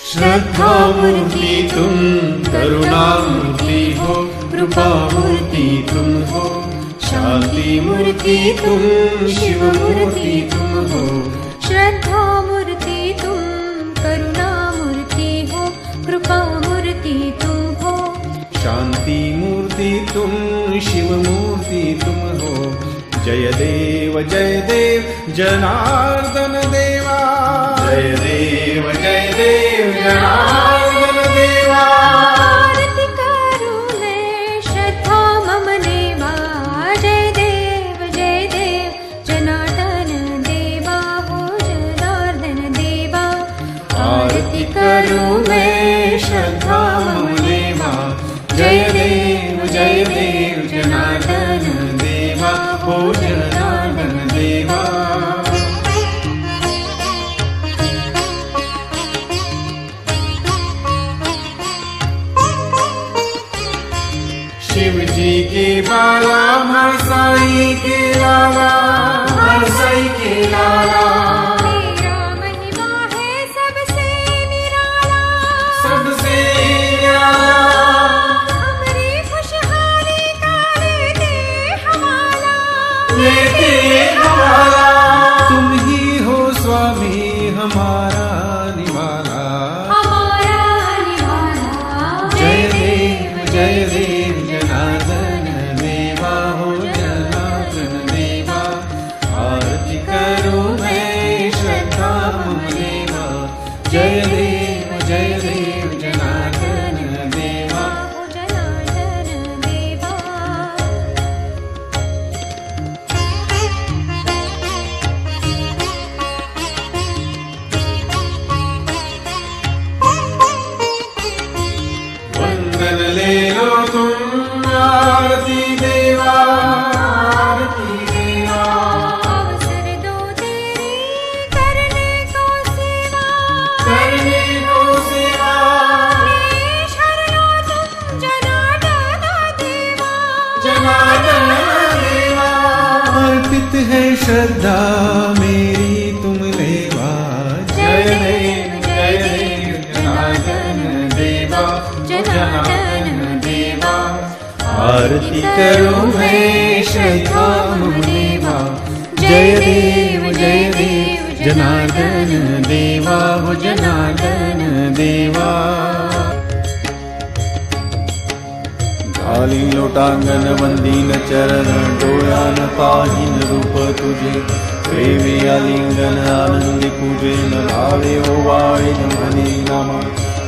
श्रद्धामूर्ति तुम, करुणामूर्ति हो, कृपामूर्ति तुम हो। शांति मूर्ति तुम, शिव मूर्ति तुम हो। श्रद्धा मूर्ति तुम, करुणा मूर्ति हो, कृपा मूर्ति तुम हो। शांति मूर्ति तुम, शिव मूर्ति तुम हो। जय देव जनार्दन देवा। जय देव जनार्दन देवा। आरती करूं मैं श्रद्धा मम नेवा। जय देव जनार्दन देवा हो, जनार्दन देवा। आरती करूं मैं श्रद्धा मम नेवा। जय देव जनार्दन देवा हो, जनार्दन देवा। शिव जी के बाला, हर साई के लाला, हर साई के लाला। मेरा महिमा है सबसे निराला, सबसे निराला। हमारी खुशहाली का लेते हवाला, लेते हवाला। तुम ही हो स्वामी हमारा निवाला। हमारा निवाला। जय देव जनार्दन देवा हो, जनार्दन देवा। आरती करो मैं श्रद्धा मम देवा। जय देव जनार्दन देवा। हो, जनार्दन देवा। वंदन ले लो तुम आरती देवा। आरती देवा। अवसर दो तेरी करने को सेवा, करने को सेवा। मेरी शरणों तुम जनार्दन देवा। जनार्दन देवा। अर्पित है श्रद्धा मेरी तुम लेवा। जय देव जनार्दन देवा। जनार्दन देवा। आरती करो मैं श्रद्धा मम देवा। जय देव जनार्दन देवा हो, जनार्दन देवा। घाली लोटांगण वंदीन चरण, डोळ्यान पाहिन रूप तुझे। प्रेमी आलिंगन आनंदी पूजे, न भावे ओवाळीन म्हणे नामा।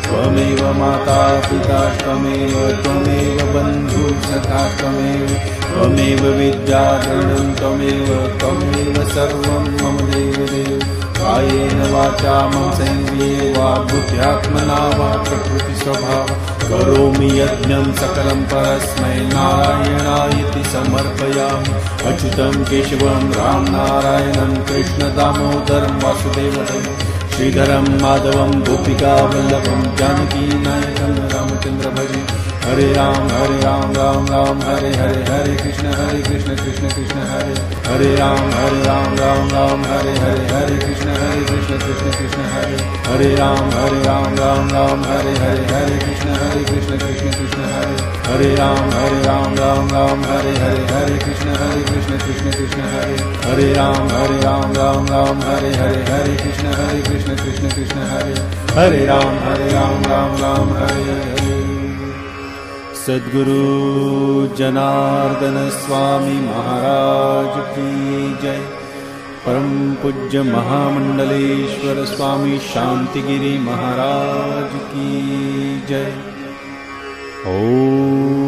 त्वमेव माता पिता त्वमेव, त्वमेव बंधु सखा त्वमेव। त्वमेव विद्याधरणं त्वमेव, त्वमेव सर्वं मम देवदेव। कायेन वाचा मम संय्ये वा, बुद्ध्यात्मना वा प्रकृति स्वभाव। करोमि यज्ञं सकलं परस्मै नारायणायति समर्पयामि। अच्युतं केशवं राम नारायणं, कृष्ण दामोदरं वासुदेवं। श्रीधरं माधवं गोपिका वल्लभं, जानकी नायकं रामचंद्र भजे। हरे राम राम राम हरे हरे, हरे कृष्ण कृष्ण कृष्ण हरे हरे। राम राम राम हरे हरे, हरे कृष्ण कृष्ण कृष्ण हरे। हरे राम राम राम हरे हरे, हरे कृष्ण कृष्ण कृष्ण हरे। हरे राम राम हरे हरे, हरे कृष्ण कृष्ण कृष्ण हरे। हरे राम राम हरे हरे, हरे कृष्ण कृष्ण कृष्ण हरे। हरे राम राम हरे हरे। सद्गुरु जनार्दन स्वामी महाराज की जय। परम पूज्य महामंडलेश्वर स्वामी शांतिगिरी महाराज की जय। ओम।